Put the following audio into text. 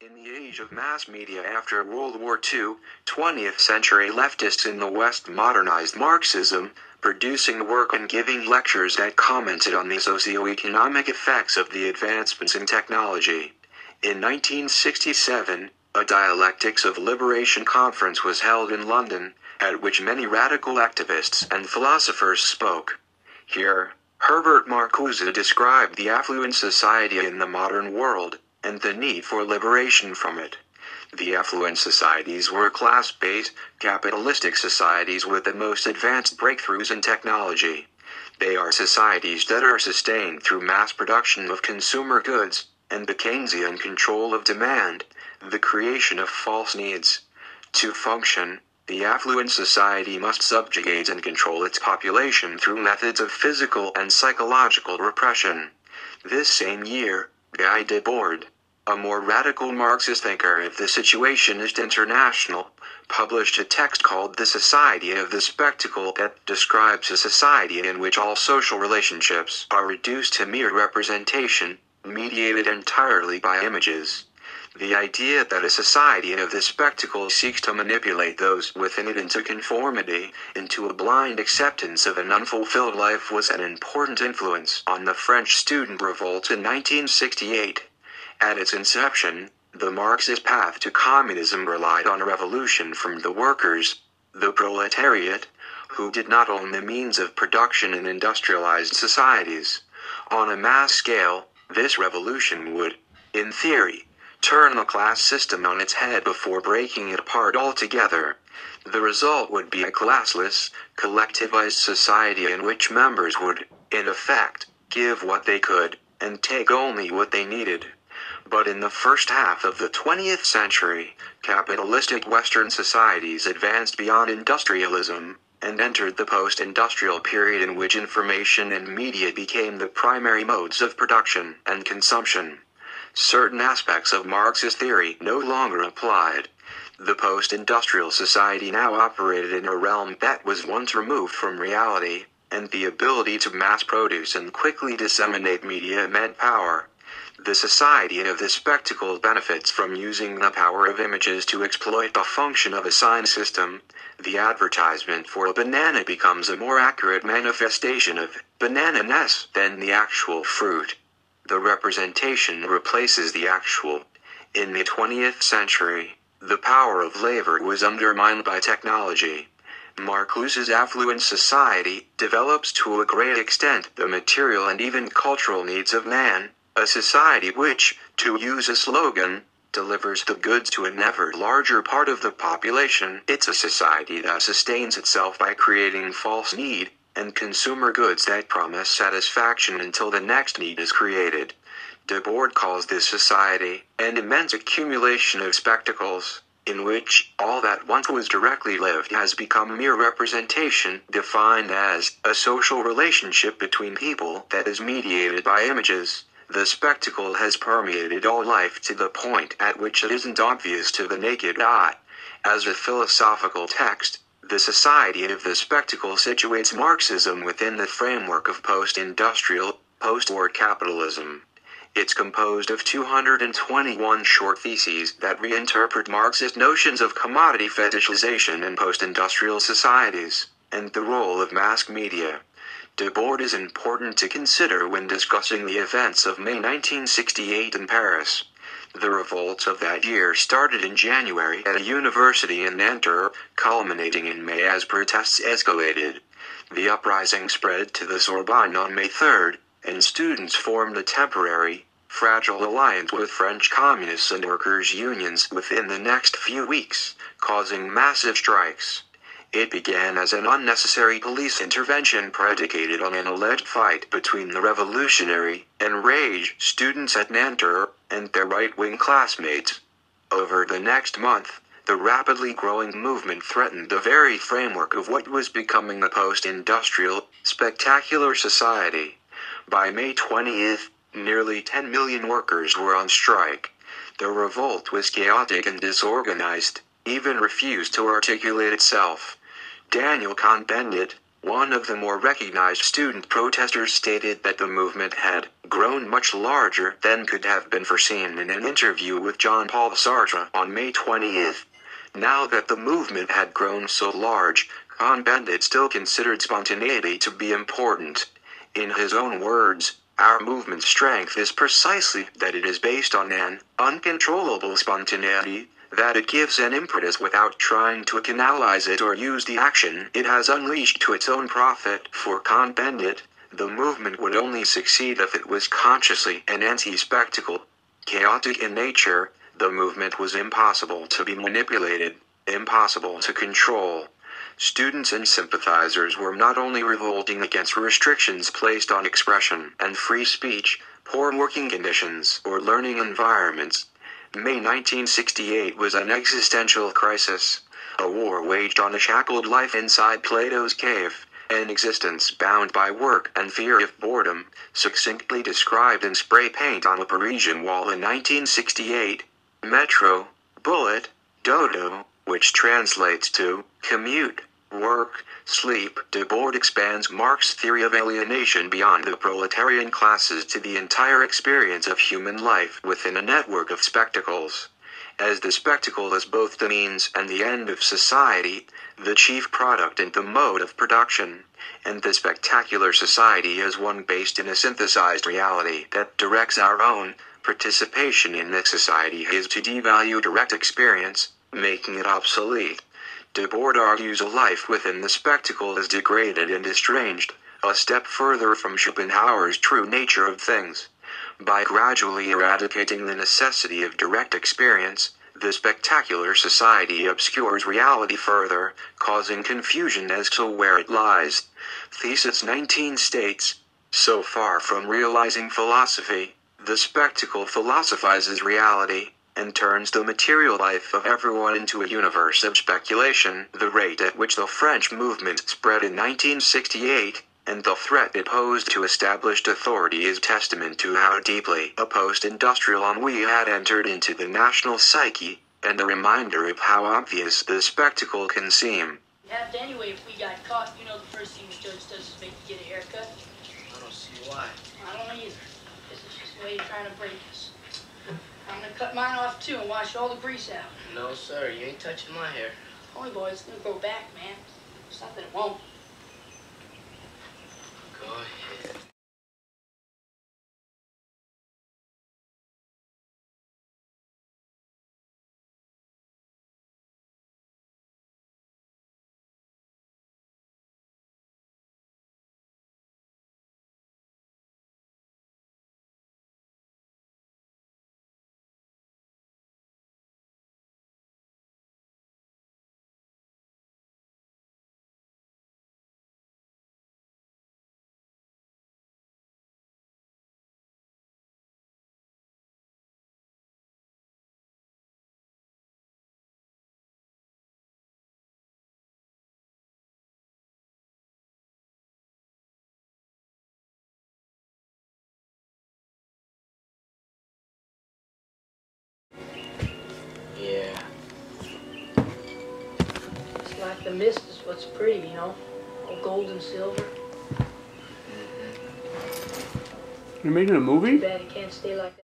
In the age of mass media after World War II, 20th century leftists in the West modernized Marxism, producing work and giving lectures that commented on the socio-economic effects of the advancements in technology. In 1967, a Dialectics of Liberation conference was held in London, at which many radical activists and philosophers spoke. Here, Herbert Marcuse described the affluent society in the modern world, and the need for liberation from it. The affluent societies were class-based, capitalistic societies with the most advanced breakthroughs in technology. They are societies that are sustained through mass production of consumer goods, and the Keynesian control of demand, the creation of false needs. To function, the affluent society must subjugate and control its population through methods of physical and psychological repression. This same year, Guy Debord, a more radical Marxist thinker of the Situationist International, published a text called The Society of the Spectacle that describes a society in which all social relationships are reduced to mere representation, mediated entirely by images. The idea that a society of the spectacle seeks to manipulate those within it into conformity, into a blind acceptance of an unfulfilled life was an important influence on the French student revolt in 1968. At its inception, the Marxist path to communism relied on a revolution from the workers, the proletariat, who did not own the means of production in industrialized societies. On a mass scale, this revolution would, in theory, turn the class system on its head before breaking it apart altogether. The result would be a classless, collectivized society in which members would, in effect, give what they could, and take only what they needed. But in the first half of the 20th century, capitalistic Western societies advanced beyond industrialism, and entered the post-industrial period in which information and media became the primary modes of production and consumption. Certain aspects of Marxist theory no longer applied. The post-industrial society now operated in a realm that was once removed from reality, and the ability to mass produce and quickly disseminate media meant power. The society of the spectacle benefits from using the power of images to exploit the function of a sign system. The advertisement for a banana becomes a more accurate manifestation of banana-ness than the actual fruit. The representation replaces the actual. In the 20th century, the power of labor was undermined by technology. Marcuse's affluent society develops to a great extent the material and even cultural needs of man, a society which, to use a slogan, delivers the goods to an ever larger part of the population. It's a society that sustains itself by creating false need, and consumer goods that promise satisfaction until the next need is created. Debord calls this society an immense accumulation of spectacles, in which all that once was directly lived has become mere representation, defined as a social relationship between people that is mediated by images. The spectacle has permeated all life to the point at which it isn't obvious to the naked eye. As a philosophical text, the Society of the Spectacle situates Marxism within the framework of post-industrial, post-war capitalism. It's composed of 221 short theses that reinterpret Marxist notions of commodity fetishization in post-industrial societies, and the role of mass media. Debord is important to consider when discussing the events of May 1968 in Paris. The revolts of that year started in January at a university in Nanterre, culminating in May as protests escalated. The uprising spread to the Sorbonne on May 3rd, and students formed a temporary, fragile alliance with French communists and workers' unions within the next few weeks, causing massive strikes. It began as an unnecessary police intervention predicated on an alleged fight between the revolutionary, enraged students at Nanterre and their right-wing classmates. Over the next month, the rapidly growing movement threatened the very framework of what was becoming a post-industrial, spectacular society. By May 20th, nearly 10 million workers were on strike. The revolt was chaotic and disorganized, even refused to articulate itself. Daniel Cohn-Bendit, One of the more recognized student protesters stated that the movement had grown much larger than could have been foreseen in an interview with Jean-Paul Sartre on May 20th. Now that the movement had grown so large, Cohn-Bendit still considered spontaneity to be important. In his own words, our movement's strength is precisely that it is based on an uncontrollable spontaneity, that it gives an impetus without trying to canalize it or use the action it has unleashed to its own profit. For Cohn-Bendit, the movement would only succeed if it was consciously an anti-spectacle. Chaotic in nature, the movement was impossible to be manipulated, impossible to control. Students and sympathizers were not only revolting against restrictions placed on expression and free speech, poor working conditions, or learning environments. May 1968 was an existential crisis, a war waged on a shackled life inside Plato's cave, an existence bound by work and fear of boredom, succinctly described in spray paint on a Parisian wall in 1968. Metro, bullet, dodo, which translates to commute, work, sleep. Debord expands Marx's theory of alienation beyond the proletarian classes to the entire experience of human life within a network of spectacles. As the spectacle is both the means and the end of society, the chief product and the mode of production, and the spectacular society is one based in a synthesized reality that directs our own participation in this society is to devalue direct experience, making it obsolete. Debord argues a life within the spectacle is degraded and estranged, a step further from Schopenhauer's true nature of things. By gradually eradicating the necessity of direct experience, the spectacular society obscures reality further, causing confusion as to where it lies. Thesis 19 states, so far from realizing philosophy, the spectacle philosophizes reality, and turns the material life of everyone into a universe of speculation. The rate at which the French movement spread in 1968, and the threat it posed to established authority is testament to how deeply a post-industrial ennui had entered into the national psyche, and a reminder of how obvious the spectacle can seem. Have anyway, if we got caught, you know the first thing the judge does is make you get a haircut. I don't see why. I don't either. This is just the way you're trying to break us. I'm gonna cut mine off too and wash all the grease out. No, sir, you ain't touching my hair. Only boy, it's gonna grow back, man. It's not that it won't. Go ahead. Yeah. It's like the mist is what's pretty, you know? All gold and silver. You're making a movie? Too bad it can't stay like that.